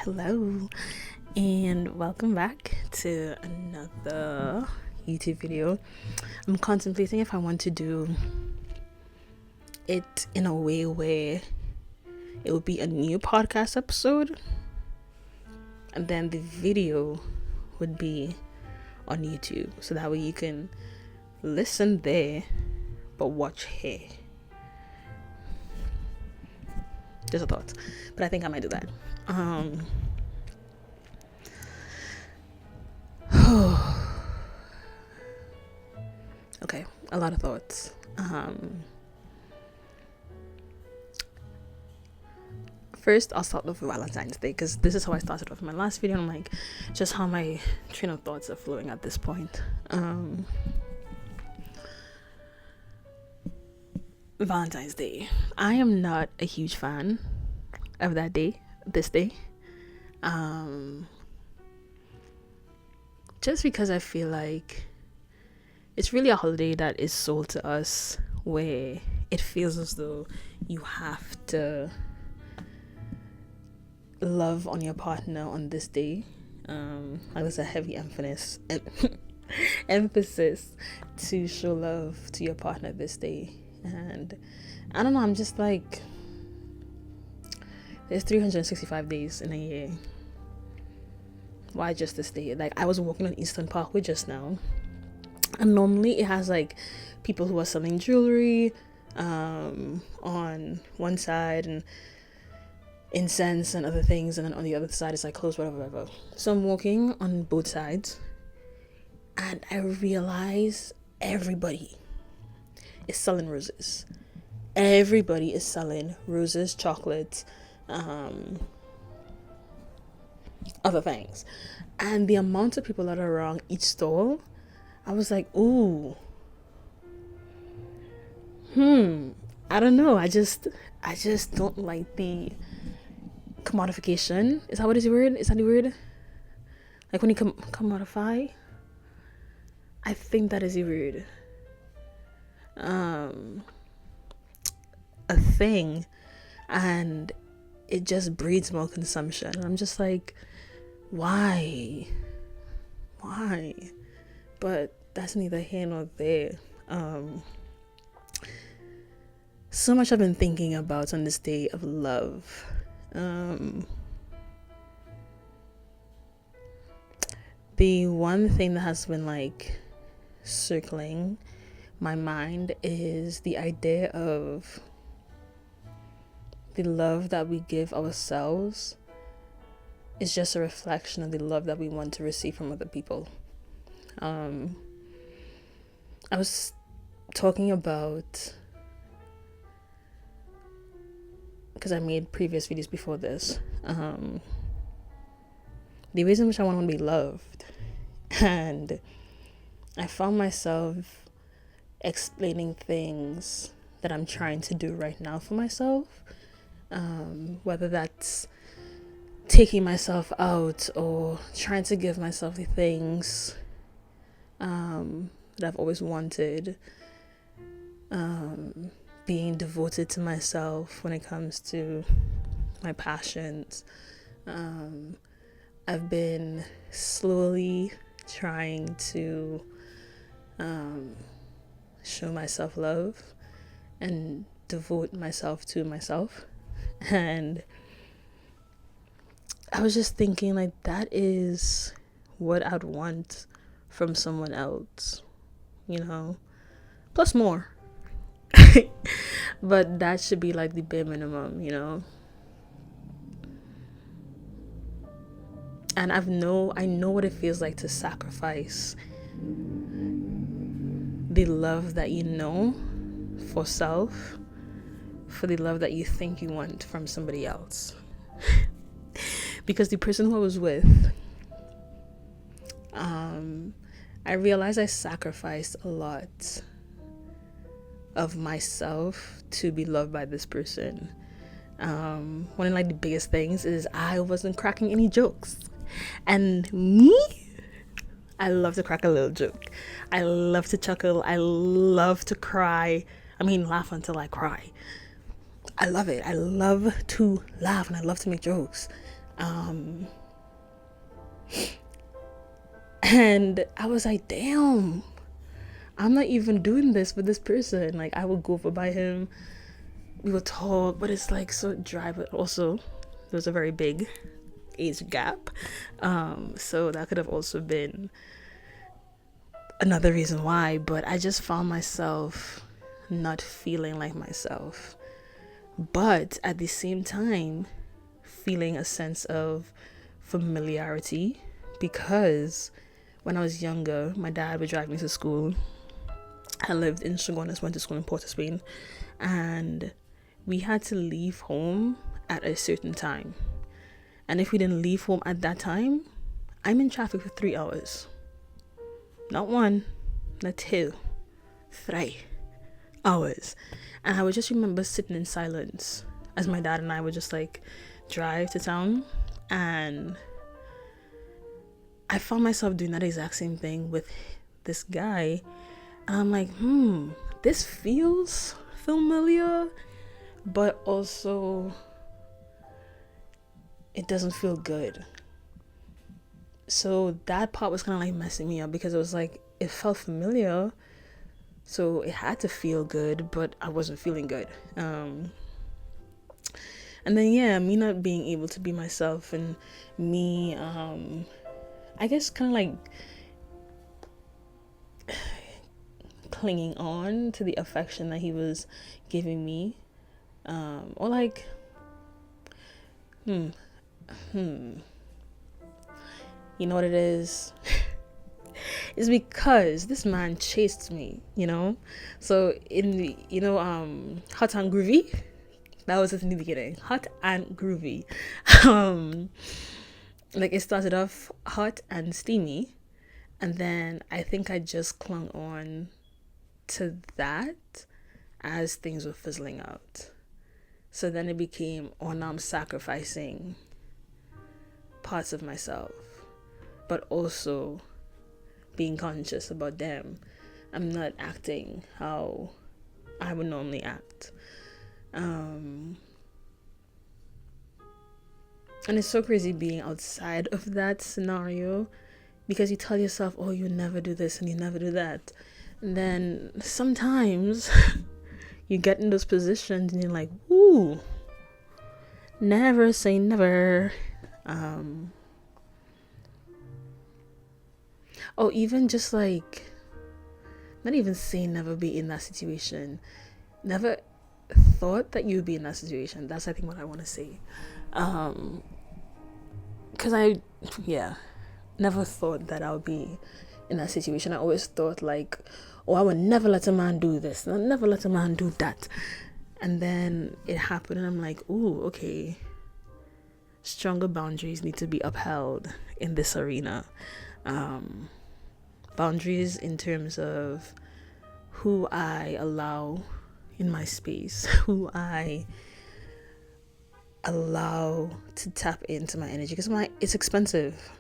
Hello, and welcome back to another YouTube video. I'm contemplating if I want to do it in a way where it would be a new podcast episode, and then the video would be on YouTube, so that way you can listen there but watch here. Just a thought, but I think I might do that. Okay, a lot of thoughts. First, I'll start off with Valentine's Day, because this is how I started off my last video. And I'm like, just how my train of thoughts are flowing at this point. Valentine's Day. I am not a huge fan of that day, this day. Just because I feel like it's really a holiday that is sold to us where it feels as though you have to love on your partner on this day. Like there's a heavy emphasis to show love to your partner this day. And I don't know, I'm just like, there's 365 days in a year. Why just this day? Like, I was walking on Eastern Parkway just now, and normally it has like people who are selling jewelry on one side and incense and other things, and then on the other side it's like clothes, whatever. So I'm walking on both sides, and I realize everybody is selling roses. Everybody is selling roses, chocolates, other things. And the amount of people that are around each stall, I was like, ooh, I don't know. I just don't like the commodification. Is that what is the word? Is that the word? Like when you commodify? I think that is the word. A thing, and it just breeds more consumption. And I'm just like, why? But that's neither here nor there. So much I've been thinking about on this day of love. The one thing that has been like circling my mind is the idea of the love that we give ourselves is just a reflection of the love that we want to receive from other people. I was talking about, because I made previous videos before this, the ways in which I want to be loved, and I found myself explaining things that I'm trying to do right now for myself, whether that's taking myself out or trying to give myself the things that I've always wanted, being devoted to myself when it comes to my passions. I've been slowly trying to show myself love and devote myself to myself. And I was just thinking, like, that is what I'd want from someone else, plus more. But that should be like the bare minimum, and I know what it feels like to sacrifice the love that you know for self for the love that you think you want from somebody else. Because the person who I was with, I realized I sacrificed a lot of myself to be loved by this person. One of like the biggest things is I wasn't cracking any jokes, and me, I love to crack a little joke. I love to chuckle. I love to cry. Laugh until I cry. I love it. I love to laugh and I love to make jokes. And I was like, damn, I'm not even doing this with this person. Like, I would go over by him, we would talk, but it's like so dry. But also, there was a very big age gap, so that could have also been another reason why. But I just found myself not feeling like myself, but at the same time feeling a sense of familiarity, because when I was younger, my dad would drive me to school. I lived in Chagonas, went to school in Port of Spain, and we had to leave home at a certain time. And if we didn't leave home at that time, I'm in traffic for 3 hours. Not one, not two, 3 hours. And I would just remember sitting in silence as my dad and I would just like drive to town. And I found myself doing that exact same thing with this guy. And I'm like, this feels familiar, but also it doesn't feel good. So that part was kind of like messing me up, because it was like, it felt familiar, so it had to feel good, but I wasn't feeling good. And then me not being able to be myself, and me I guess kind of like clinging on to the affection that he was giving me, or like you know what it is? It's because this man chased me, so in the Hot and Groovy, that was it in the beginning. Hot and Groovy. Like, it started off hot and steamy, and then I think I just clung on to that as things were fizzling out. So then it became, oh, now I'm sacrificing parts of myself, but also being conscious about them. I'm not acting how I would normally act. And it's so crazy being outside of that scenario, because you tell yourself, oh, you never do this and you never do that. And then sometimes you get in those positions and you're like, ooh, never say never. Even just like, not even say never be in that situation. Never thought that you'd be in that situation. That's, I think, what I want to say. Because I never thought that I would be in that situation. I always thought like, oh, I would never let a man do this, and I'll never let a man do that. And then it happened, and I'm like, ooh, okay, stronger boundaries need to be upheld in this arena. Boundaries in terms of who I allow in my space, who I allow to tap into my energy, because it's expensive.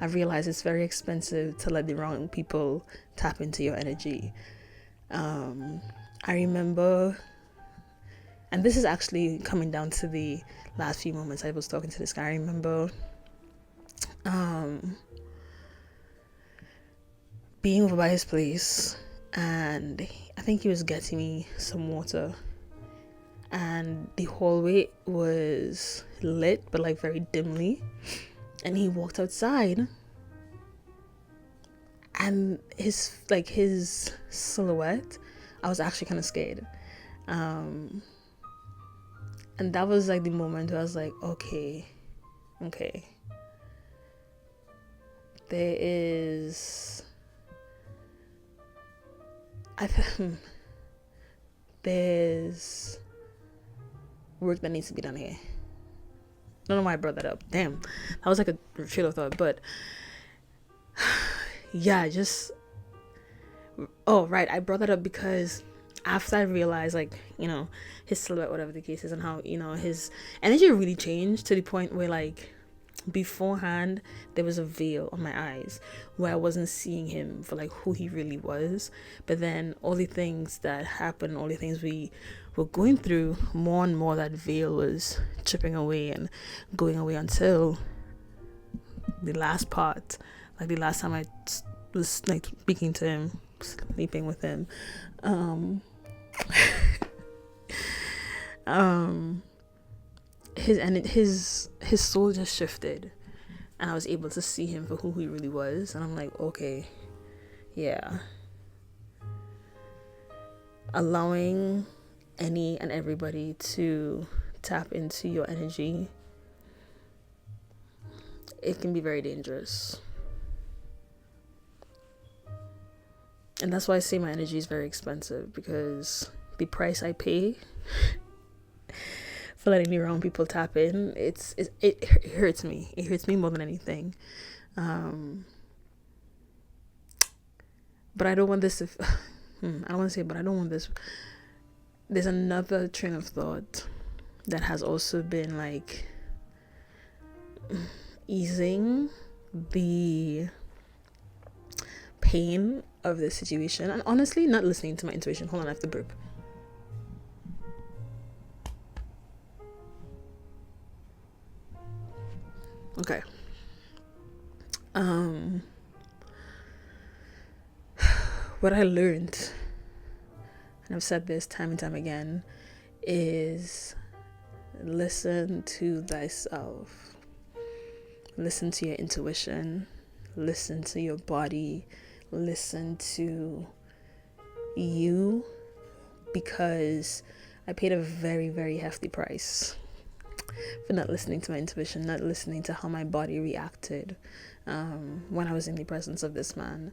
I realize it's very expensive to let the wrong people tap into your energy. I remember, and this is actually coming down to the last few moments I was talking to this guy. I remember being over by his place, and I think he was getting me some water, and the hallway was lit but like very dimly, and he walked outside, and his silhouette, I was actually kind of scared, and that was like the moment where I was like, okay, there's work that needs to be done here. I don't know why I brought that up. Damn, that was like a trail of thought. But I brought that up because after I realized, like, his silhouette, whatever the case is, and how, his energy really changed to the point where, like, Beforehand, there was a veil on my eyes where I wasn't seeing him for like who he really was. But then all the things that happened, all the things we were going through, more and more that veil was chipping away and going away until the last part, like the last time I was like speaking to him, sleeping with him. His soul just shifted, and I was able to see him for who he really was. And I'm like, okay, yeah. Allowing any and everybody to tap into your energy, it can be very dangerous. And that's why I say my energy is very expensive, because the price I pay for letting the wrong people tap in, it hurts me. It hurts me more than anything. But I don't want this to... I don't want to say, but I don't want this... There's another train of thought that has also been like easing the pain of this situation, and honestly not listening to my intuition. Hold on, I have to burp. Okay. What I learned, and I've said this time and time again, is listen to thyself. Listen to your intuition. Listen to your body. Listen to you, because I paid a very, very hefty price for not listening to my intuition, not listening to how my body reacted when I was in the presence of this man.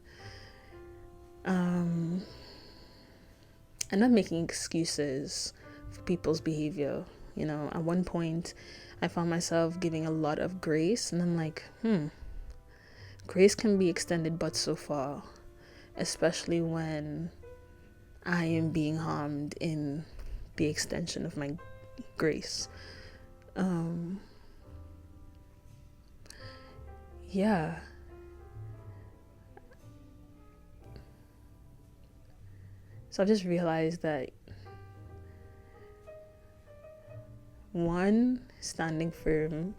I'm not making excuses for people's behavior. You know, at one point I found myself giving a lot of grace, and I'm like, grace can be extended but so far, especially when I am being harmed in the extension of my grace. Yeah. So I've just realized that, one, standing firm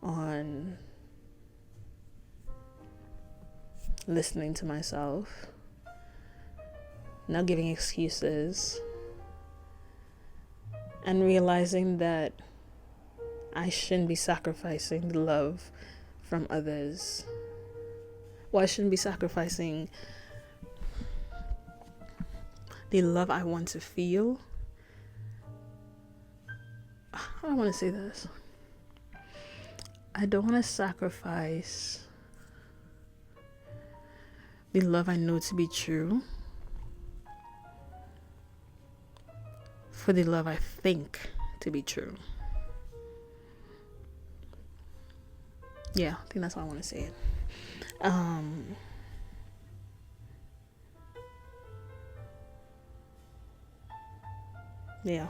on listening to myself, not giving excuses, and realizing that I shouldn't be sacrificing the love from others. Well, I shouldn't be sacrificing the love I want to feel. How do I want to say this? I don't want to sacrifice the love I know to be true for the love I think to be true. Yeah, I think that's how I want to say it. Yeah,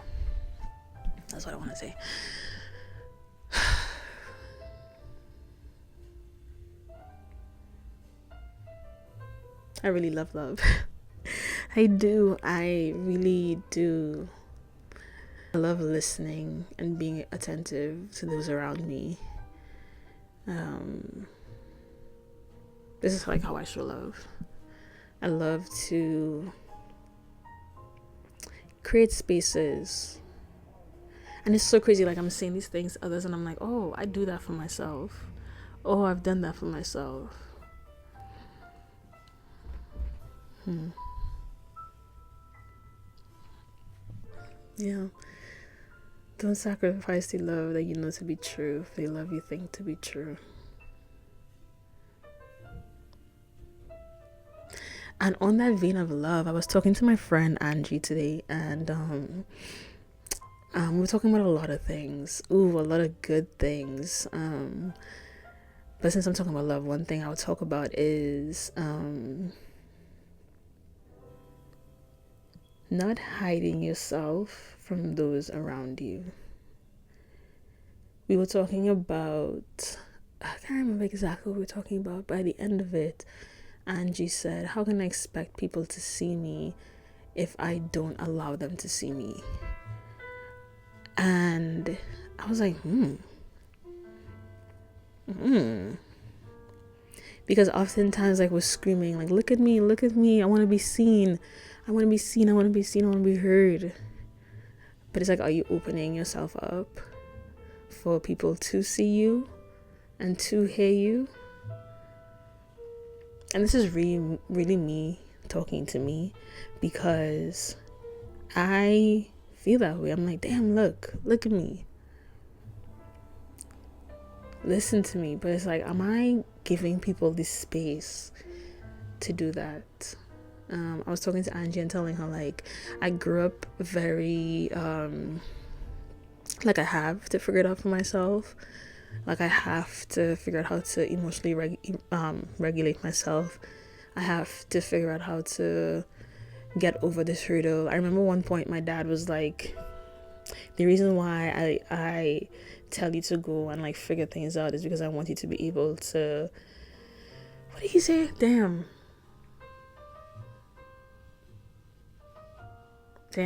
that's what I want to say. I really love love. I do. I really do. I love listening and being attentive to those around me. This is like how I show love. I love to create spaces. And it's so crazy, like I'm saying these things to others and I'm like, oh, I do that for myself. Oh, I've done that for myself. Yeah. Don't sacrifice the love that you know to be true for the love you think to be true. And on that vein of love, I was talking to my friend Angie today, and we were talking about a lot of things. A lot of good things. But since I'm talking about love, one thing I would talk about is not hiding yourself from those around you. We were talking about I can't remember exactly what we were talking about. By the end of it, Angie said, how can I expect people to see me if I don't allow them to see me? And I was like, because oftentimes, like, we're screaming, like, look at me, I want to be seen, I want to be seen, I want to be seen, I want to be heard. But it's like, are you opening yourself up for people to see you and to hear you? And this is really, really me talking to me, because I feel that way. I'm like, damn, look at me, listen to me. But it's like, am I giving people this space to do that? I was talking to Angie and telling her, like, I grew up very like, I have to figure it out for myself. Like, I have to figure out how to emotionally regulate myself. I have to figure out how to get over this hurdle. I remember one point my dad was like, the reason why I tell you to go and, like, figure things out is because I want you to be able to, what did he say? Damn,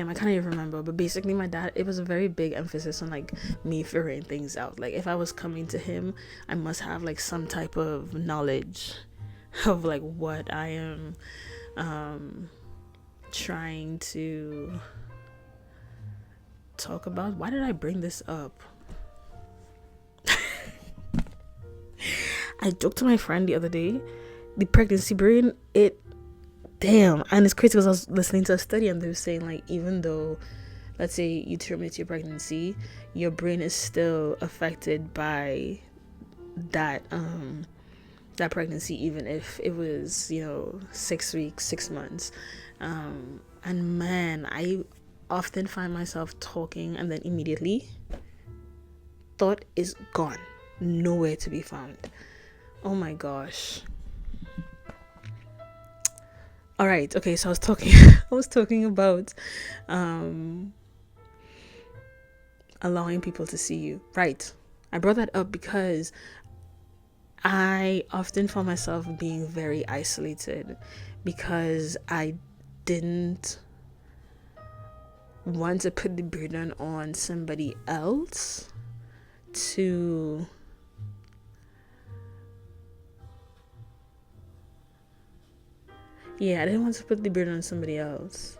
I can't even remember. But basically, my dad, it was a very big emphasis on, like, me figuring things out. Like, if I was coming to him, I must have, like, some type of knowledge of, like, what I am trying to talk about. Why did I bring this up? I joked to my friend the other day, the pregnancy brain, damn. And it's crazy because I was listening to a study and they were saying, like, even though, let's say, you terminate your pregnancy, your brain is still affected by that that pregnancy, even if it was, 6 weeks, 6 months. And man, I often find myself talking and then immediately thought is gone, nowhere to be found. Oh my gosh. All right, okay, so I was talking about allowing people to see you. Right. I brought that up because I often found myself being very isolated because I didn't want to put the burden on somebody else to I didn't want to put the burden on somebody else.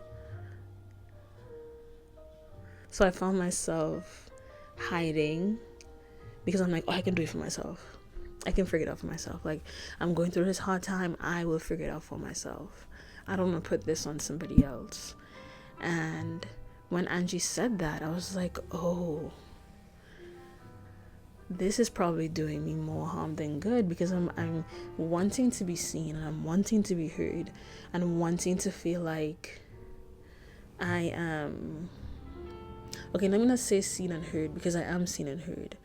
So I found myself hiding because I'm like, oh, I can do it for myself. I can figure it out for myself. Like, I'm going through this hard time, I will figure it out for myself. I don't want to put this on somebody else. And when Angie said that, I was like, oh, this is probably doing me more harm than good, because I'm wanting to be seen and I'm wanting to be heard and wanting to feel like I am, okay, let me not say seen and heard, because I am seen and heard.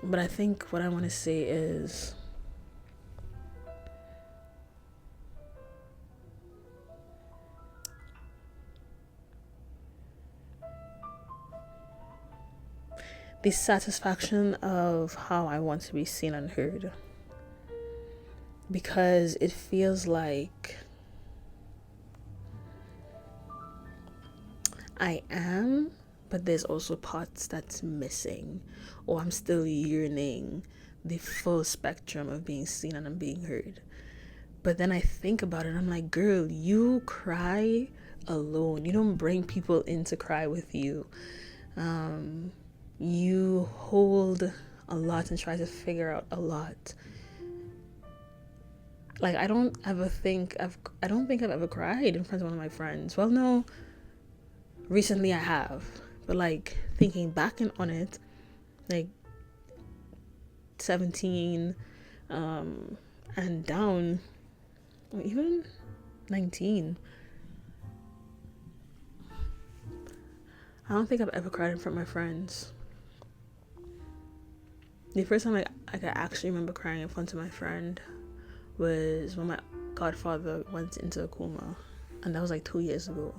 But I think what I want to say is, the satisfaction of how I want to be seen and heard, because it feels like I am, but there's also parts that's missing, or I'm still yearning the full spectrum of being seen and I'm being heard. But then I think about it, I'm like, girl, you cry alone. You don't bring people in to cry with you. You hold a lot and try to figure out a lot. Like, I don't think I've ever cried in front of one of my friends. Well, no, recently I have, but like thinking back on it, like 17 and down, or even 19, I don't think I've ever cried in front of my friends. The first time I could actually remember crying in front of my friend was when my godfather went into a coma, and that was like 2 years ago.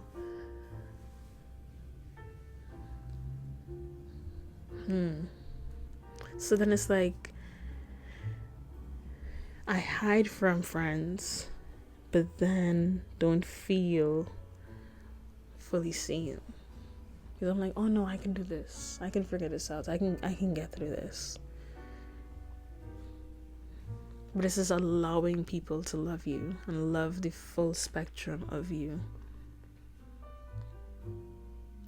So then it's like I hide from friends, but then don't feel fully seen. Because I'm like, oh no, I can do this. I can figure this out. I can get through this. But it's just allowing people to love you and love the full spectrum of you.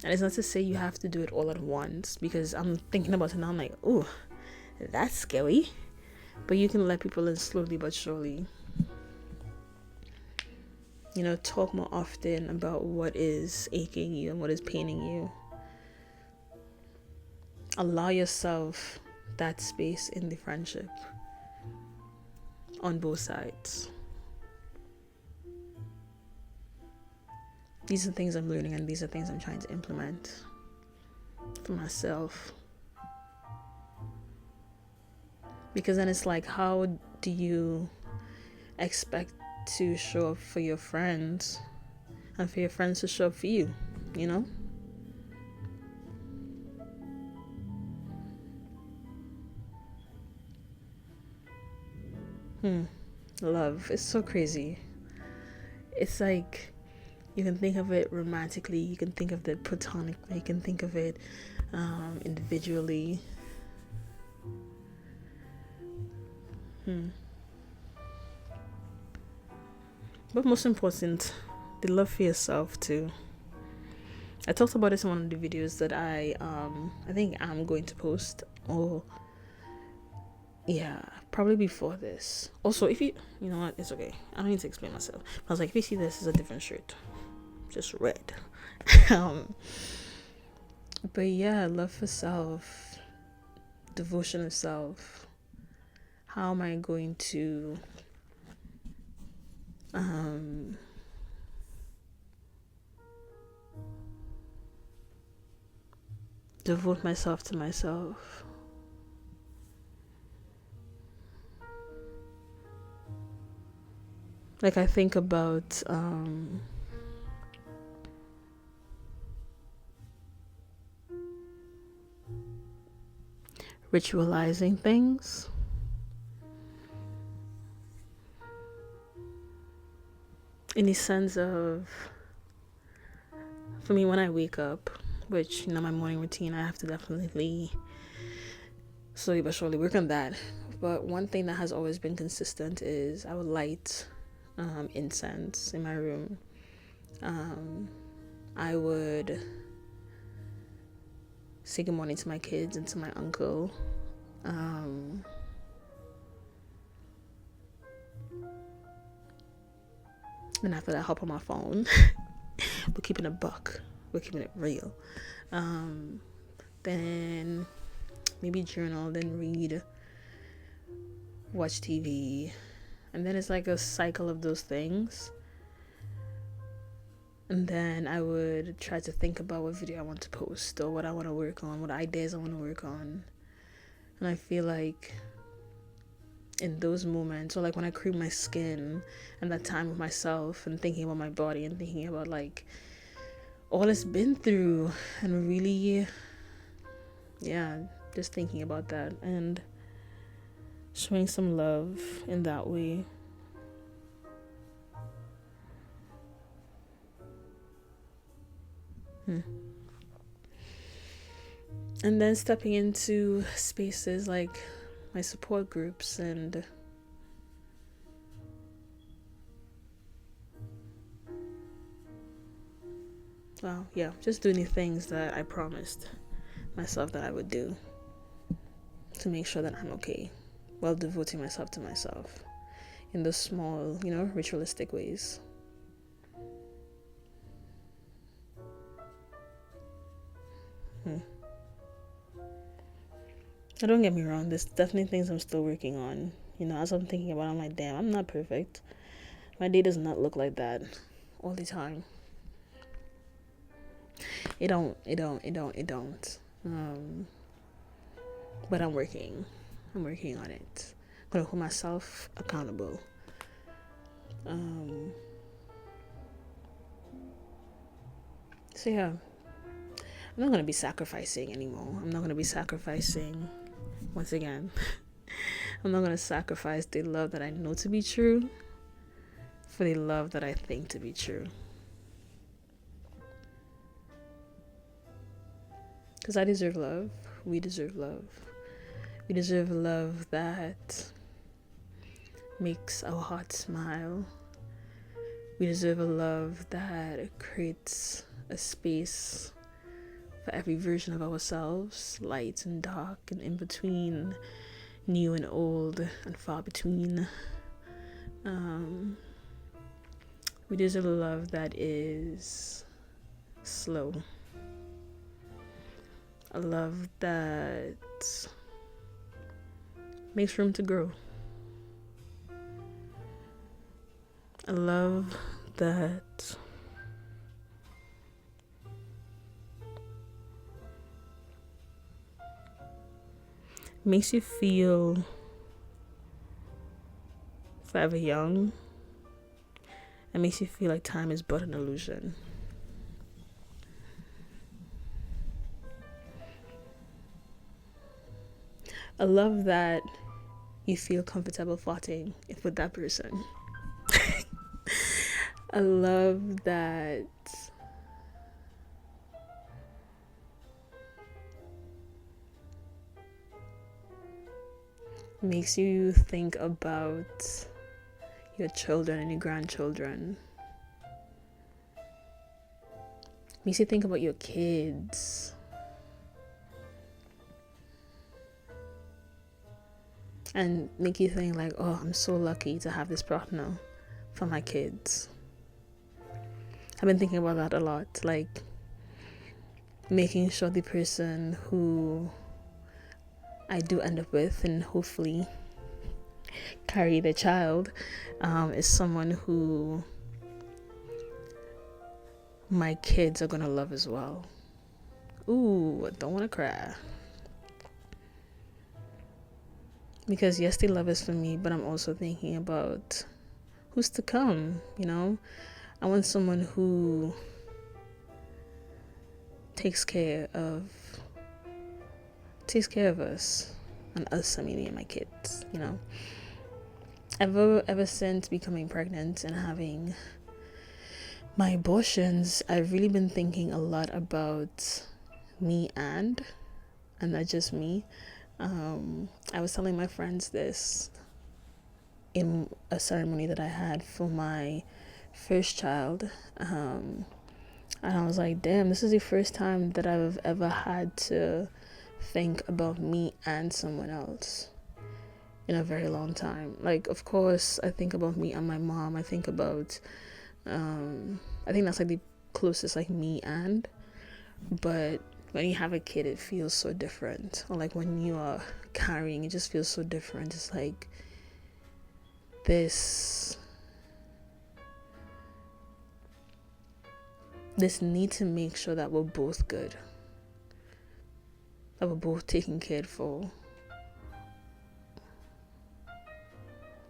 And it's not to say you have to do it all at once, because I'm thinking about it now, I'm like, oh, that's scary. But you can let people in slowly but surely. Talk more often about what is aching you and what is paining you. Allow yourself that space in the friendship on both sides. These are things I'm learning, and these are things I'm trying to implement for myself. Because then it's like, how do you expect to show up for your friends and for your friends to show up for you, Love is so crazy. It's like, you can think of it romantically, you can think of it platonically, you can think of it individually. But most important, the love for yourself too. I talked about this in one of the videos that I think I'm going to post, or yeah, probably before this. Also, if you know what, it's okay, I don't need to explain myself. I was like, if you see this is a different shirt, just red. But yeah, love for self, devotion of self. How am I going to devote myself to myself? Like, I think about ritualizing things. In the sense of, for me, when I wake up, which, my morning routine, I have to definitely slowly but surely work on that. But one thing that has always been consistent is I would light incense in my room. I would say good morning to my kids and to my uncle. Then after that, I hop on my phone. We're keeping a buck. We're keeping it real. Then maybe journal, then read, watch TV. And then it's like a cycle of those things. And then I would try to think about what video I want to post, or what I want to work on, what ideas I want to work on. And I feel like in those moments, or like when I cream my skin and that time with myself and thinking about my body and thinking about like all it's been through, and really, just thinking about that and showing some love in that way. And then stepping into spaces like my support groups and just doing the things that I promised myself that I would do to make sure that I'm okay, while devoting myself to myself in those small, ritualistic ways. Don't get me wrong, there's definitely things I'm still working on. As I'm thinking about it, I'm like, damn, I'm not perfect. My day does not look like that all the time. It don't. But I'm working on it. I'm gonna hold myself accountable. So yeah, I'm not gonna be sacrificing anymore. I'm not gonna be sacrificing once again, I'm not going to sacrifice the love that I know to be true for the love that I think to be true. Because I deserve love. We deserve love. We deserve love that makes our hearts smile. We deserve a love that creates a space for every version of ourselves, light and dark and in between, new and old and far between. We deserve a love that is slow. A love that makes room to grow. A love that makes you feel forever young and makes you feel like time is but an illusion. A love that you feel comfortable farting with that person. A love that makes you think about your children and your grandchildren. Makes you think about your kids. And make you think like, oh, I'm so lucky to have this partner for my kids. I've been thinking about that a lot, like making sure the person who I do end up with and hopefully carry the child is someone who my kids are gonna love as well. Ooh, I don't want to cry. Because yes, they love us for me, but I'm also thinking about who's to come, you know? I want someone who takes care of us. And us, I mean, me and my kids, you know? Ever since becoming pregnant and having my abortions, I've really been thinking a lot about me and not just me. I was telling my friends this in a ceremony that I had for my first child, and I was like, damn, this is the first time that I've ever had to think about me and someone else in a very long time. Like, of course, I think about me and my mom. I think about I think that's like the closest, like, me and, but when you have a kid, it feels so different. Or like when you are carrying, it just feels so different. It's like this need to make sure that we're both good, that we're both taken care for,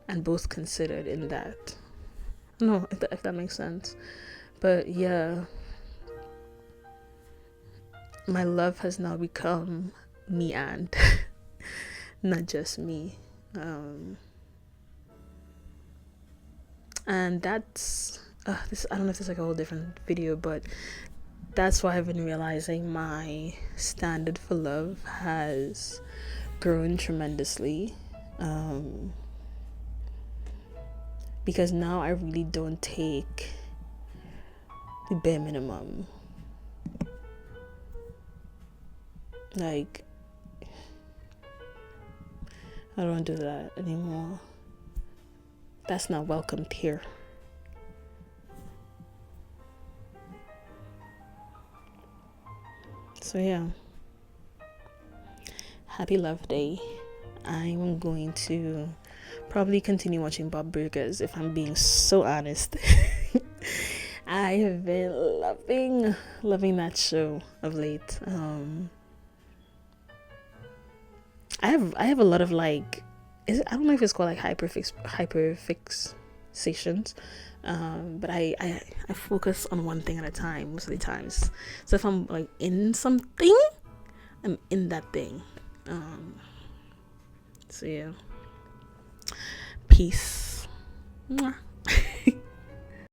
and both considered in that. No, if that makes sense. But yeah, my love has now become me and not just me. And that's this. I don't know if it's like a whole different video, but that's why I've been realizing my standard for love has grown tremendously. Because now I really don't take the bare minimum. Like, I don't do that anymore. That's not welcomed here. So yeah, happy love day. I'm going to probably continue watching Bob Burgers, if I'm being so honest. I have been loving that show of late. I have a lot of like, I don't know if it's called like hyperfixations, but I focus on one thing at a time most of the times. So if I'm like in something, I'm in that thing. So yeah, peace. Mwah.